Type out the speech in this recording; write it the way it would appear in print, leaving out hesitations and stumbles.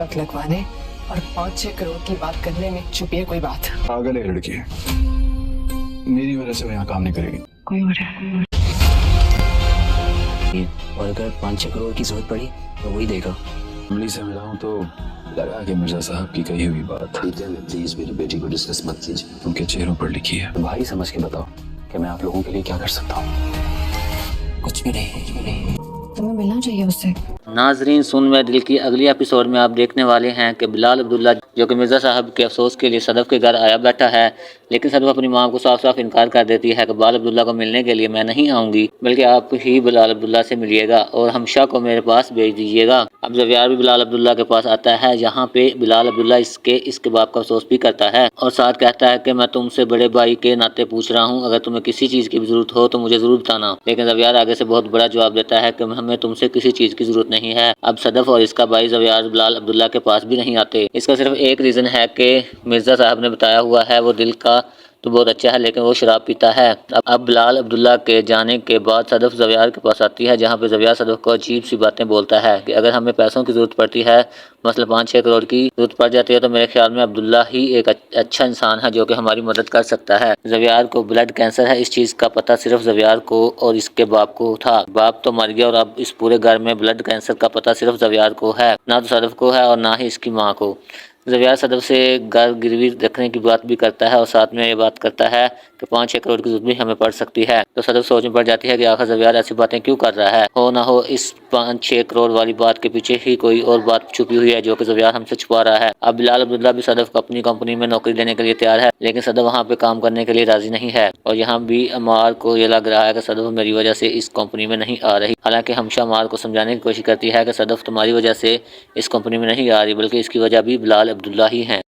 वक्त लगवाने और 5-6 करोड़ की बात करने में छुपी है कोई बात। पागल है लड़की, मेरी वजह से वो यहाँ काम नहीं करेगी। कोई और है। और अगर 5-6 करोड़ की जरूरत पड़ी तो वही देगा। अमली से मिला हूँ तो लगा कि मिर्जा साहब की कही हुई बात प्लीज मेरी बेटी को डिस्कस मत कीजिए। उनके चेहरों पर लिखी है। भाई समझ के बताओ कि मैं आप लोगों के लिए क्या कर सकता हूँ। कुछ भी नहीं। तुम्हें मिलना चाहिए उससे। नाजरीन, सुन में दिल की अगली एपिसोड में आप देखने वाले हैं कि बिलाल अब्दुल्ला जो कि मिर्ज़ा साहब के अफसोस के लिए सदफ़ के घर आया बैठा है, लेकिन सदफ़ अपनी मां को साफ साफ इनकार कर देती है कि बिलाल अब्दुल्ला को मिलने के लिए मैं नहीं आऊँगी, बल्कि आप ही बिलाल अब्दुल्ला से मिलिएगा और हमशा को मेरे पास भेज दीजिएगा। अब ज़बियार भी बिलाल अब्दुल्ला के पास आता है, जहाँ पे बिलाल अब्दुल्ला इसके बाप का अफसोस भी करता है और साथ कहता है कि मैं तुमसे बड़े भाई के नाते पूछ रहा हूँ, अगर तुम्हें किसी चीज़ की जरूरत हो तो मुझे ज़रूर बताना। लेकिन ज़बियार आगे से बहुत बड़ा जवाब देता है कि हमें तुमसे किसी चीज़ की ज़रूरत नहीं है। अब सदफ़ और इसका भाई ज़बियार बिलाल अब्दुल्ला के पास भी नहीं आते। इसका सिर्फ एक रीज़न है कि मिर्ज़ा साहब ने बताया हुआ है वो दिल का तो बहुत अच्छा है, लेकिन वो शराब पीता है। अब बिलाल अब्दुल्ला के जाने के बाद सदफ़ ज़बियार के पास आती है, जहाँ पे ज़बियार सदफ़ को अजीब सी बातें बोलता है कि अगर हमें पैसों की ज़रूरत पड़ती है, मसलन 5-6 करोड़ की ज़रूरत पड़ जाती है, तो मेरे ख्याल में अब्दुल्ला ही एक अच्छा इंसान है जो कि हमारी मदद कर सकता है। ज़बियार को ब्लड कैंसर है, इस चीज़ का पता सिर्फ ज़बियार को और इसके बाप को था। बाप तो मर गया और अब इस पूरे घर में ब्लड कैंसर का पता सिर्फ ज़बियार को है, ना तो सदफ़ को है और ना ही इसकी माँ को। ज़बियार सदफ़ से घर गिरवी रखने की बात भी करता है और साथ में ये बात करता है कि 5-6 करोड़ की जरूरत भी हमें पड़ सकती है। तो सदफ़ सोच में पड़ जाती है कि आखिर ज़बियार ऐसी बातें क्यों कर रहा है, हो ना हो इस 5-6 करोड़ वाली बात के पीछे ही कोई और बात छुपी हुई है जो कि ज़बियार हमसे छुपा रहा है। अब बिलाल अब्दुल्ला भी सदफ़ को अपनी कंपनी में नौकरी देने के लिए तैयार है, लेकिन सदफ़ वहाँ पे काम करने के लिए राजी नहीं है और यहाँ भी अमार को ये लग रहा है कि सदफ़ मेरी वजह से इस कंपनी में नहीं आ रही। हालांकि हमशा अमार को समझाने की कोशिश करती है कि सदफ़ तुम्हारी वजह से इस कंपनी में नहीं आ रही, बल्कि इसकी वजह भी बिलाल अब्दुल्ला ही है।